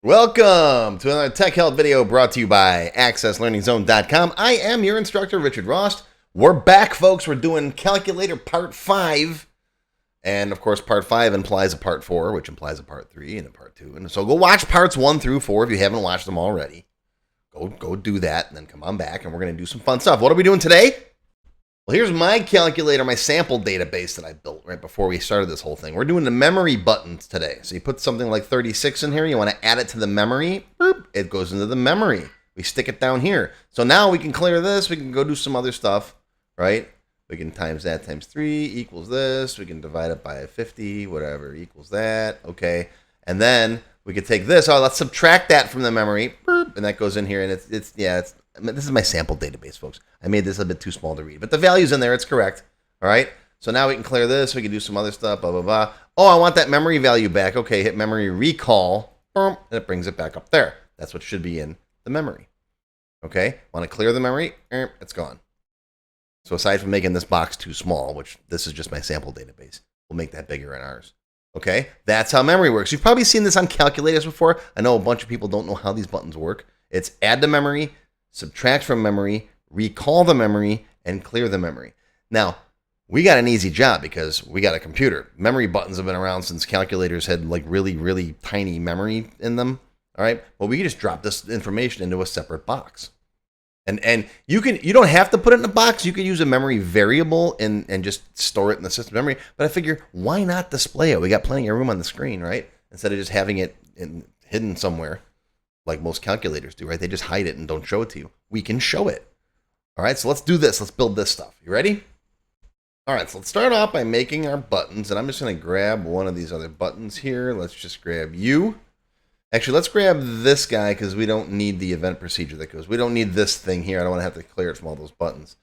Welcome to another Tech Help video brought to you by AccessLearningZone.com. I am your instructor, Richard Rost. We're back, folks. We're doing Calculator Part 5. And, of course, Part 5 implies a Part 4, which implies a Part 3 and a Part 2. And so go watch Parts 1 through 4 if you haven't watched them already. Go do that, and then come on back, and we're going to do some fun stuff. What are we doing today? Well, here's my calculator, my sample database that I built right before we started this whole thing. We're doing the memory buttons today. So you put something like 36 in here. You want to add it to the memory. Boop, it goes into the memory. We stick it down here. So now we can clear this. We can go do some other stuff, right? We can times that times 3 equals this. We can divide it by 50, whatever, equals that. Okay. And then we could take this. Oh, let's subtract that from the memory. Boop, and that goes in here. And this is my sample database, folks. I made this a bit too small to read, but the value's in there. It's correct. All right. So now we can clear this. We can do some other stuff, blah, blah, blah. Oh, I want that memory value back. Okay, hit memory recall, and it brings it back up there. That's what should be in the memory. Okay, want to clear the memory? It's gone. So aside from making this box too small, which this is just my sample database, we'll make that bigger in ours. Okay, that's how memory works. You've probably seen this on calculators before. I know a bunch of people don't know how these buttons work. It's add to memory, subtract from memory, recall the memory, and clear the memory. Now, we got an easy job because we got a computer. Memory buttons have been around since calculators had like really, really tiny memory in them. All right, well, we can just drop this information into a separate box. And you don't have to put it in a box. You could use a memory variable and just store it in the system memory. But I figure, why not display it? We got plenty of room on the screen, right? Instead of just having it hidden somewhere like most calculators do, right? They just hide it and don't show it to you. We can show it. All right, so let's do this. Let's build this stuff. You ready? All right, so let's start off by making our buttons. And I'm just going to grab one of these other buttons here. Let's just grab you. Actually, let's grab this guy because we don't need the event procedure that goes. We don't need this thing here. I don't want to have to clear it from all those buttons.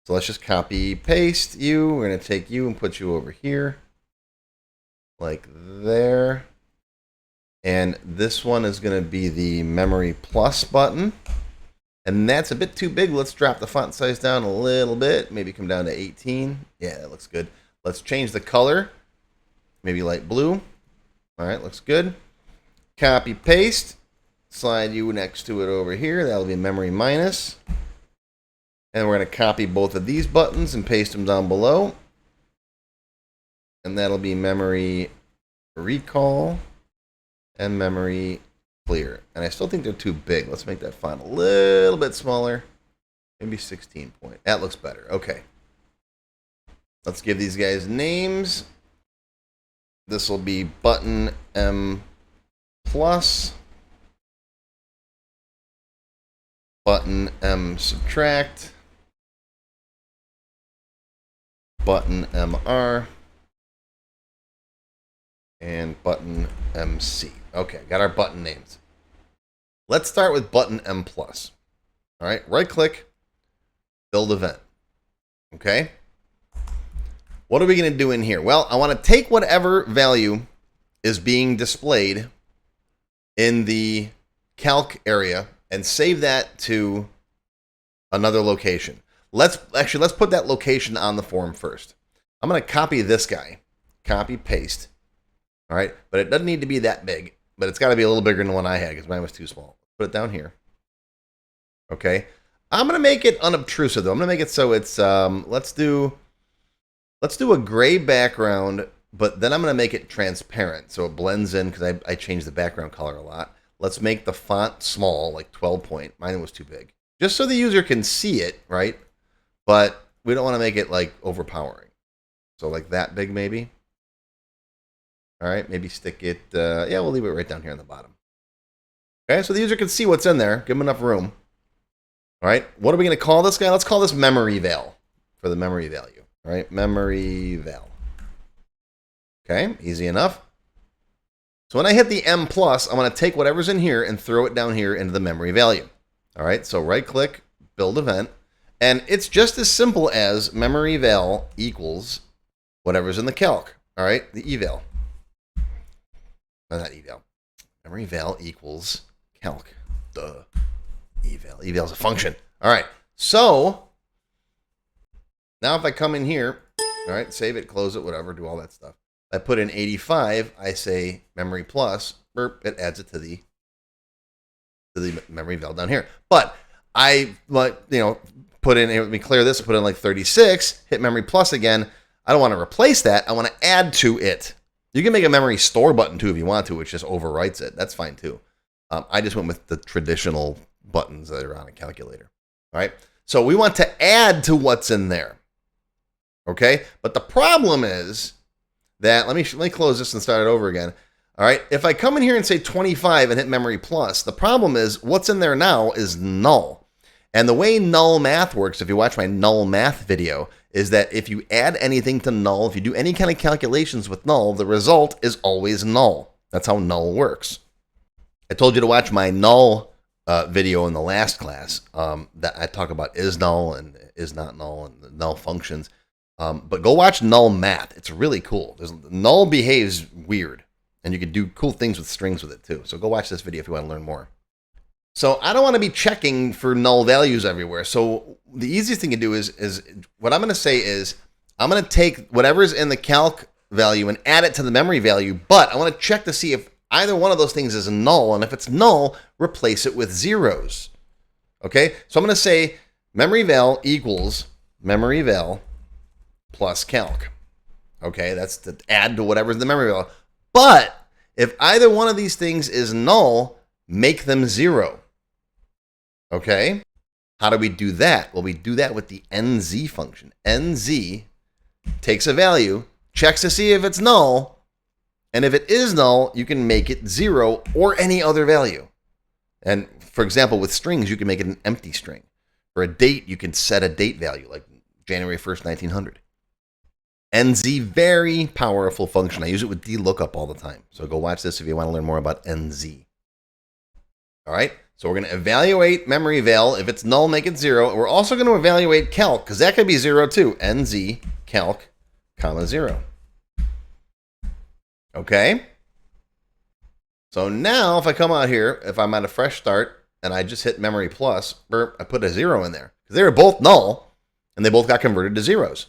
So let's just copy, paste you. We're going to take you and put you over here. Like there. And this one is going to be the memory plus button. And that's a bit too big. Let's drop the font size down a little bit. Maybe come down to 18. Yeah, that looks good. Let's change the color. Maybe light blue. All right, looks good. Copy, paste. Slide you next to it over here. That'll be memory minus. And we're going to copy both of these buttons and paste them down below. And that'll be memory recall and memory clear. And I still think they're too big. Let's make that font a little bit smaller. Maybe 16 point. That looks better. Okay. Let's give these guys names. This will be button M plus, button M subtract, button MR, and button MC. Okay, got our button names. Let's start with button M plus. All right, right click, build event. Okay. What are we going to do in here? Well, I want to take whatever value is being displayed in the calc area and save that to another location. Let's put that location on the form first. I'm going to copy this guy, copy, paste. All right, but it doesn't need to be that big, but it's got to be a little bigger than the one I had because mine was too small. Put it down here. Okay, I'm going to make it unobtrusive though. I'm going to make it so it's let's do a gray background. But then I'm going to make it transparent so it blends in because I changed the background color a lot. Let's make the font small, like 12 point. Mine was too big. Just so the user can see it, right? But we don't want to make it like overpowering. So like that big maybe. All right, maybe stick it, yeah, we'll leave it right down here on the bottom. Okay, so the user can see what's in there. Give them enough room. All right, what are we going to call this guy? Let's call this memory val for the memory value. All right, memory val. Okay, easy enough. So when I hit the M plus, I'm going to take whatever's in here and throw it down here into the memory value. All right, so right click, build event, and it's just as simple as memory val equals whatever's in the calc. All right, the eval. No, not eval. Memory val equals calc. Duh. Eval. Eval is a function. All right, so now if I come in here, all right, save it, close it, whatever, do all that stuff. I put in 85, I say memory plus, burp, it adds it to the to the memory val down here. But I, put in, let me clear this, put in like 36, hit memory plus again. I don't want to replace that. I want to add to it. You can make a memory store button too if you want to, which just overwrites it. That's fine too. I just went with the traditional buttons that are on a calculator. All right. So we want to add to what's in there. Okay. But the problem is that, let me close this and start it over again. All right. If I come in here and say 25 and hit memory plus, the problem is what's in there now is null. And the way null math works, if you watch my null math video, is that if you add anything to null, if you do any kind of calculations with null, the result is always null. That's how null works. I told you to watch my null video in the last class that I talk about is null and is not null and the null functions. But go watch null math. It's really cool. Null behaves weird, and you can do cool things with strings with it too. So go watch this video if you want to learn more. So I don't want to be checking for null values everywhere. So the easiest thing to do is what I'm going to say is I'm going to take whatever's in the calc value and add it to the memory value, but I want to check to see if either one of those things is null, and if it's null, replace it with zeros. Okay, so I'm going to say memory val equals memory val plus calc. Okay, that's to add to whatever's in the memory val. But if either one of these things is null, make them 0. Okay, how do we do that? Well, we do that with the nz function. Nz takes a value, checks to see if it's null, and if it is null, you can make it 0 or any other value. And for example, with strings, you can make it an empty string. For a date, you can set a date value, like January 1st, 1900. NZ, very powerful function. I use it with dlookup all the time. So go watch this if you want to learn more about NZ. All right, so we're going to evaluate memory val. If it's null, make it 0. We're also going to evaluate calc, because that could be 0 too. NZ calc, comma 0. Okay. So now if I come out here, if I'm at a fresh start and I just hit memory plus, I put a 0 in there because they were both null and they both got converted to zeros,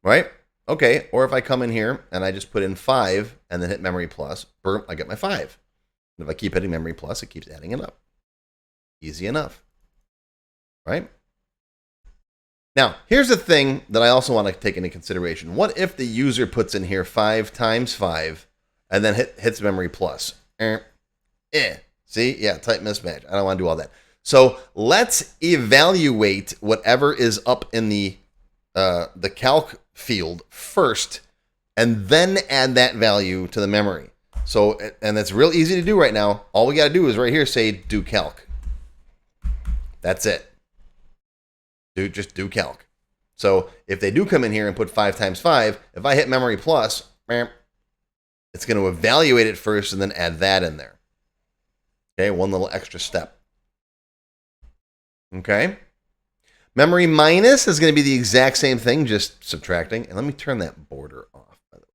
right? Okay. Or if I come in here and I just put in 5 and then hit memory plus, I get my 5. And if I keep hitting memory plus, it keeps adding it up. Easy enough, right? Now, here's the thing that I also want to take into consideration. What if the user puts in here 5 times 5 and then hits memory plus? See? Yeah, type mismatch. I don't want to do all that. So let's evaluate whatever is up in the calc field first and then add that value to the memory. So, and that's real easy to do right now. All we got to do is right here say do calc. That's it. Just do calc. So if they do come in here and put 5 times 5, if I hit memory plus, it's going to evaluate it first and then add that in there. Okay, one little extra step. Okay. Memory minus is going to be the exact same thing, just subtracting. And let me turn that border off. By the way.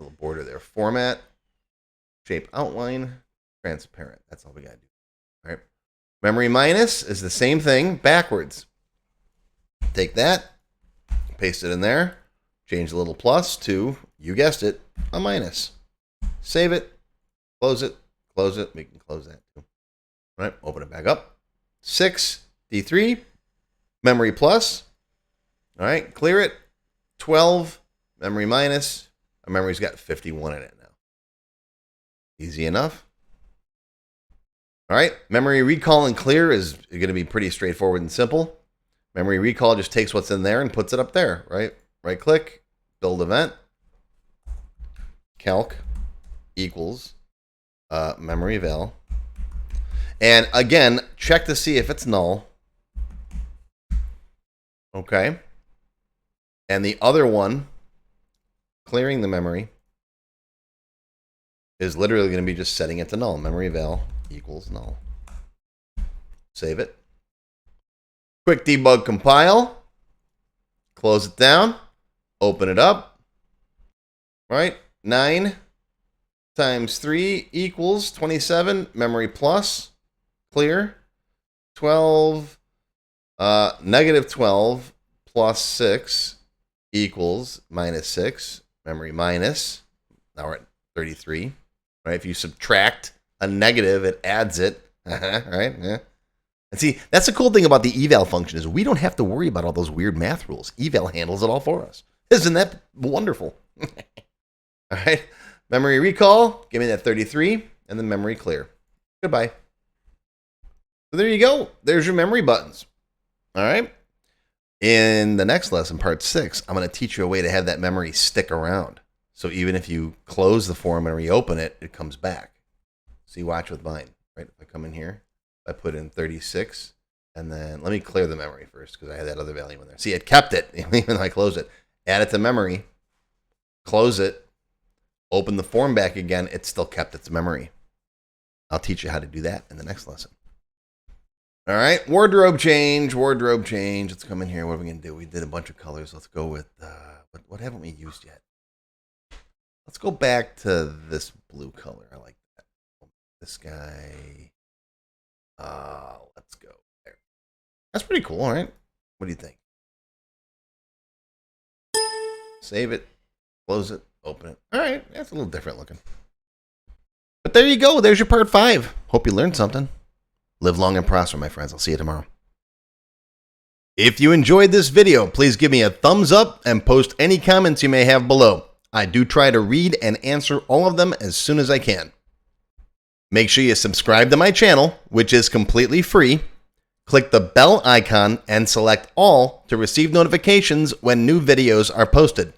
Little border there. Format, shape outline, transparent. That's all we got to do. All right. Memory minus is the same thing backwards. Take that, paste it in there, change the little plus to, you guessed it, a minus. Save it, close it, we can close that too. All right, open it back up. 6, D3, memory plus. All right, clear it. 12, memory minus. Our memory's got 51 in it now. Easy enough. All right, memory recall and clear is going to be pretty straightforward and simple. Memory recall just takes what's in there and puts it up there, right? Right click, build event, calc equals memory val. And again, check to see if it's null. Okay. And the other one, clearing the memory, is literally going to be just setting it to null. Memory val equals null. Save it. Quick debug compile. Close it down. Open it up. All right. 9 times 3 equals 27. Memory plus. Clear. 12. Negative 12 plus 6 equals minus 6. Memory minus. Now we're at 33. Right? If you subtract a negative, it adds it. Right? Yeah. And see, that's the cool thing about the eval function is we don't have to worry about all those weird math rules. Eval handles it all for us. Isn't that wonderful? All right. Memory recall. Give me that 33. And then memory clear. Goodbye. So there you go. There's your memory buttons. All right. In the next lesson, part 6, I'm going to teach you a way to have that memory stick around. So even if you close the form and reopen it, it comes back. See, watch with mine. Right? If I come in here, I put in 36, and then let me clear the memory first because I had that other value in there. See, it kept it even though I closed it. Add it to memory, close it, open the form back again. It still kept its memory. I'll teach you how to do that in the next lesson. All right, wardrobe change. Let's come in here. What are we going to do? We did a bunch of colors. Let's go with, what haven't we used yet? Let's go back to this blue color. I like that. This guy. Let's go there. That's pretty cool, all right? What do you think? Save it, close it, open it. All right, that's a little different looking. But there you go. There's your part 5. Hope you learned something. Live long and prosper, my friends. I'll see you tomorrow. If you enjoyed this video, please give me a thumbs up and post any comments you may have below. I do try to read and answer all of them as soon as I can. Make sure you subscribe to my channel, which is completely free. Click the bell icon and select all to receive notifications when new videos are posted.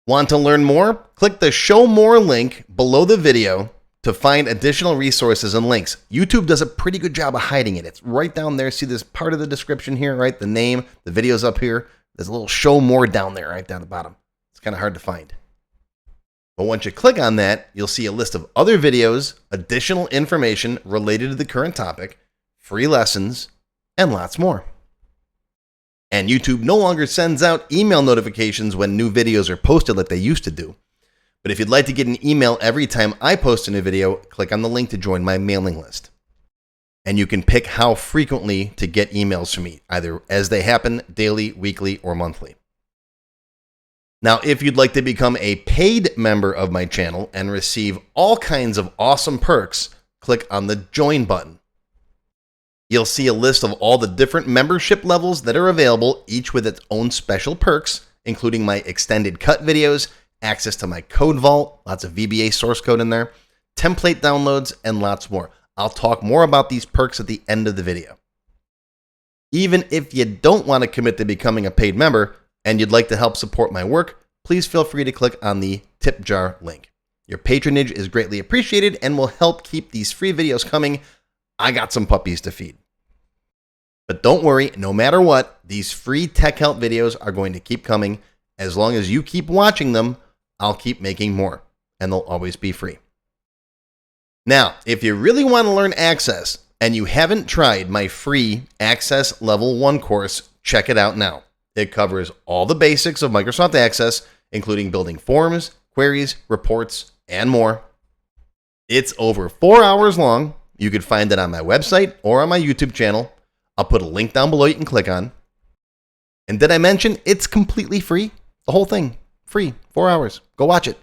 Want to learn more? Click the Show More link below the video to find additional resources and links. YouTube does a pretty good job of hiding it. It's right down there. See this part of the description here, right? The name, the video's up here. There's a little Show More down there, right down the bottom. It's kind of hard to find. But once you click on that, you'll see a list of other videos, additional information related to the current topic, free lessons, and lots more. And YouTube no longer sends out email notifications when new videos are posted like they used to do. But if you'd like to get an email every time I post a new video, click on the link to join my mailing list. And you can pick how frequently to get emails from me, either as they happen, daily, weekly, or monthly. Now, if you'd like to become a paid member of my channel and receive all kinds of awesome perks, click on the Join button. You'll see a list of all the different membership levels that are available, each with its own special perks, including my extended cut videos, access to my code vault, lots of VBA source code in there, template downloads, and lots more. I'll talk more about these perks at the end of the video. Even if you don't want to commit to becoming a paid member and you'd like to help support my work, please feel free to click on the tip jar link. Your patronage is greatly appreciated and will help keep these free videos coming. I got some puppies to feed. But don't worry, no matter what, these free tech help videos are going to keep coming. As long as you keep watching them, I'll keep making more, and they'll always be free. Now, if you really want to learn Access and you haven't tried my free Access Level 1 course, check it out now. It covers all the basics of Microsoft Access, including building forms, queries, reports, and more. It's over 4 hours long. You can find it on my website or on my YouTube channel. I'll put a link down below you can click on. And did I mention it's completely free? The whole thing, free, 4 hours. Go watch it.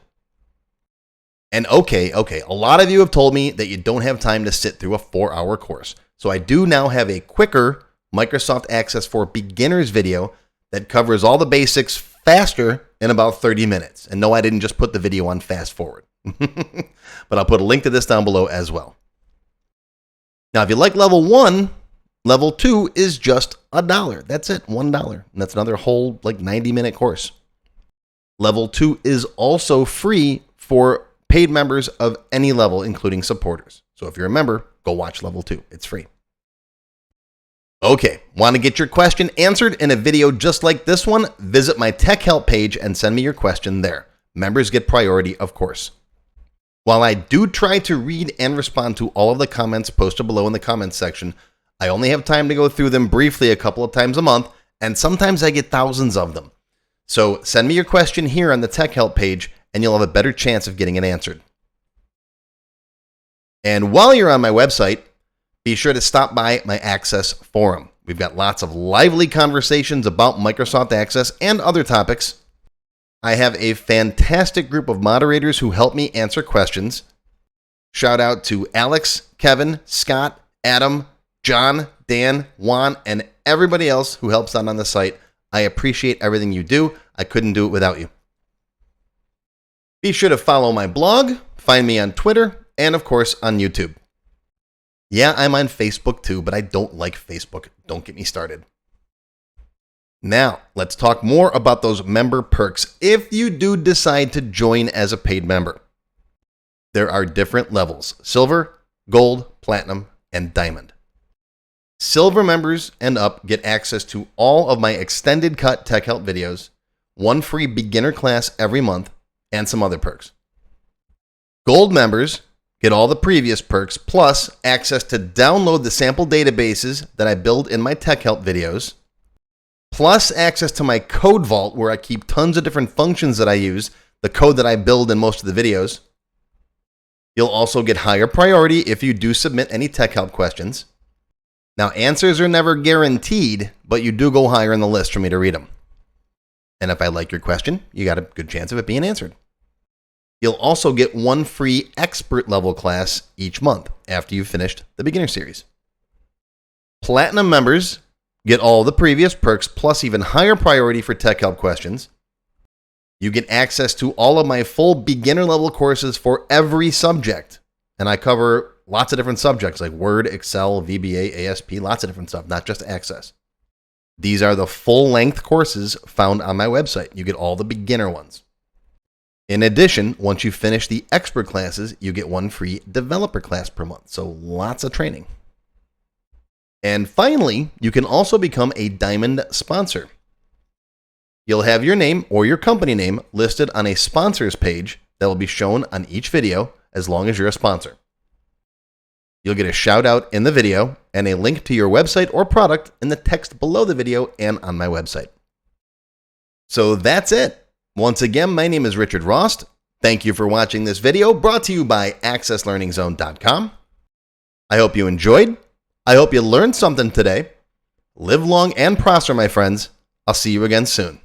And okay, a lot of you have told me that you don't have time to sit through a 4-hour course. So I do now have a quicker Microsoft Access for Beginners video that covers all the basics faster in about 30 minutes. And no, I didn't just put the video on fast forward. But I'll put a link to this down below as well. Now, if you like level 1, level 2 is just $1. That's it, $1. And that's another whole 90-minute course. Level 2 is also free for paid members of any level, including supporters. So if you're a member, go watch level 2. It's free. Okay, want to get your question answered in a video just like this one? Visit my tech help page and send me your question there. Members get priority, of course. While I do try to read and respond to all of the comments posted below in the comments section, I only have time to go through them briefly a couple of times a month, and sometimes I get thousands of them. So send me your question here on the tech help page, and you'll have a better chance of getting it answered. And while you're on my website, be sure to stop by my Access forum. We've got lots of lively conversations about Microsoft Access and other topics. I have a fantastic group of moderators who help me answer questions. Shout out to Alex, Kevin, Scott, Adam, John, Dan, Juan, and everybody else who helps out on the site. I appreciate everything you do. I couldn't do it without you. Be sure to follow my blog, find me on Twitter, and of course on YouTube. Yeah, I'm on Facebook too, but I don't like Facebook. Don't get me started. Now, let's talk more about those member perks if you do decide to join as a paid member. There are different levels: silver, gold, platinum, and diamond. Silver members and up get access to all of my extended cut tech help videos, one free beginner class every month, and some other perks. Gold members get all the previous perks plus access to download the sample databases that I build in my tech help videos, plus access to my code vault where I keep tons of different functions that I use, the code that I build in most of the videos. You'll also get higher priority if you do submit any tech help questions. Now, answers are never guaranteed, but you do go higher in the list for me to read them. And if I like your question, you got a good chance of it being answered. You'll also get one free expert level class each month after you've finished the beginner series. Platinum members get all the previous perks plus even higher priority for tech help questions. You get access to all of my full beginner level courses for every subject. And I cover lots of different subjects like Word, Excel, VBA, ASP, lots of different stuff, not just Access. These are the full-length courses found on my website. You get all the beginner ones. In addition, once you finish the expert classes, you get one free developer class per month. So lots of training. And finally, you can also become a Diamond sponsor. You'll have your name or your company name listed on a sponsors page that will be shown on each video as long as you're a sponsor. You'll get a shout out in the video and a link to your website or product in the text below the video and on my website. So that's it. Once again, my name is Richard Rost. Thank you for watching this video brought to you by accesslearningzone.com. I hope you enjoyed. I hope you learned something today. Live long and prosper, my friends. I'll see you again soon.